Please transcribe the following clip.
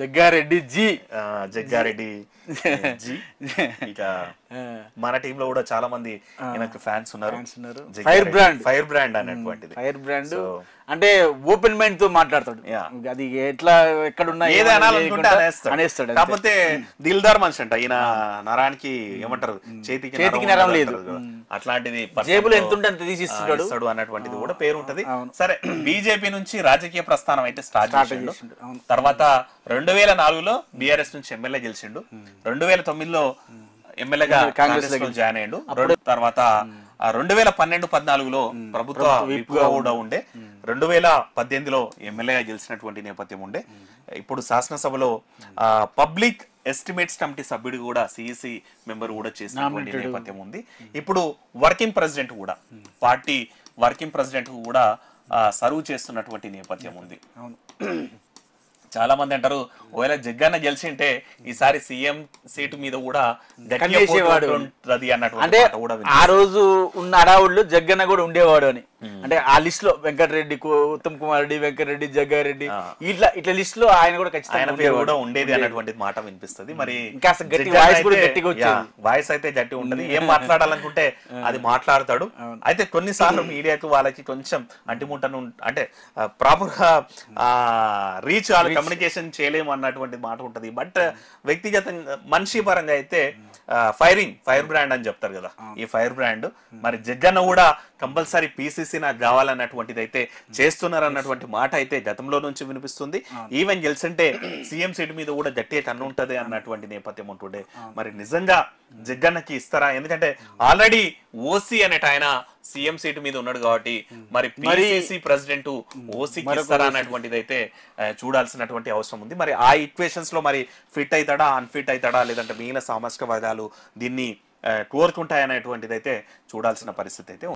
Jaggareddy G Jaggareddy G ఇక మన టీంలో కూడా చాలా మంది ఈయనకు ఫ్యాన్స్ ఉన్నారు. ఫైర్ బ్రాండ్ అనేటువంటిది. ఫైర్ బ్రాండ్ అంటే ఓపెన్ మైండ్ తో మాట్లాడతాడు. అది ఎట్లా ఎక్కడున్నా ఏది అనాలనుకుంటే అనేస్తాడు. కాకపోతే దిల్దార్ మనిషి అంట ఈయన. నరానికి ఏమంటారు, చేతికి నరం లేదు, అట్లాంటిది జేబులో ఎంత ఉంటే అంత తీసిస్తాడు అన్నటువంటిది కూడా పేరు ఉంటది. సరే, బీజేపీ నుంచి రాజకీయ ప్రస్థానం అయితే స్టార్ట్ చేసిండు. తర్వాత 2004లో బీఆర్ఎస్ నుంచి ఎమ్మెల్యే గెలిచిండు. 2009లో ఎమ్మెల్యేగా కాంగ్రెస్ లో జాయిన్ అయ్యిండు. తర్వాత 2012-14లో ప్రభుత్వ విప్గా కూడా ఉండే. 2018లో ఎమ్మెల్యేగా గెలిచినటువంటి నేపథ్యం ఉండే. ఇప్పుడు శాసనసభలో పబ్లిక్ ఎస్టిమేట్స్ కమిటీ సభ్యుడు కూడా, సిఇసి మెంబర్ కూడా చేసినటువంటి నేపథ్యం ఉంది. ఇప్పుడు వర్కింగ్ ప్రెసిడెంట్ కూడా, పార్టీ వర్కింగ్ ప్రెసిడెంట్ కూడా సర్వ్ చేస్తున్నటువంటి నేపథ్యం ఉంది. చాలా మంది అంటారు, ఒకవేళ జగ్గన్న గెలిచింటే ఈసారి సీఎం సీటు మీద కూడా ఉంటది అన్నటువంటి. ఆ రోజు ఉన్న అడావుళ్ళు జగ్గన్న కూడా ఉండేవాడు అని. అంటే ఆ లిస్ట్ లో వెంకటరెడ్డి, ఉత్తమ్ కుమార్ రెడ్డి, వెంకటరెడ్డి, జగ్గారెడ్డి ఇట్లా లిస్ట్ లో ఆయన కూడా ఖచ్చితంగా ఉండేది అన్నటువంటి మాట వినిపిస్తుంది. మరి వాయిస్ అయితే గట్టి ఉంటది. ఏం మాట్లాడాలనుకుంటే అది మాట్లాడతాడు. అయితే కొన్నిసార్లు మీడియాకు వాళ్ళకి కొంచెం అంటిముట్టను, అంటే ప్రాపర్ గా రీచ్ కమ్యూనికేషన్ చేయలేము అన్నటువంటి మాట ఉంటది. బట్ వ్యక్తిగతంగా మనిషి పరంగా అయితే ఫైర్ బ్రాండ్ అని చెప్తారు కదా, ఈ ఫైర్ బ్రాండ్. మరి జగ్గన్న కూడా కంపల్సరీ పీసీసీ నాకు కావాలన్నటువంటిది అయితే చేస్తున్నారు అన్నటువంటి మాట అయితే గతంలో నుంచి వినిపిస్తుంది. ఈవెన్ గెలిచింటే సీఎం సీట్ మీద కూడా గట్టిగా కన్ను ఉంటది అన్నటువంటి నేపథ్యం ఉంటుండే. మరి నిజంగా జగ్గన్నకి ఇస్తారా? ఎందుకంటే ఆల్రెడీ ఓసీ అనేట ఆయన సీఎం సీటు మీద ఉన్నాడు కాబట్టి మరి పిసిసి ప్రెసిడెంట్ ఓసీకి ఇస్తారా అన్నటువంటిది అయితే చూడాల్సినటువంటి అవసరం ఉంది. మరి ఆ ఈక్వేషన్స్ లో మరి ఫిట్ అవుతాడా, అన్ఫిట్ అవుతాడా, లేదంటే మిగిలిన సామాజిక వర్గాలు దీన్ని కోరుకుంటాయనేటువంటిది అయితే చూడాల్సిన పరిస్థితి అయితే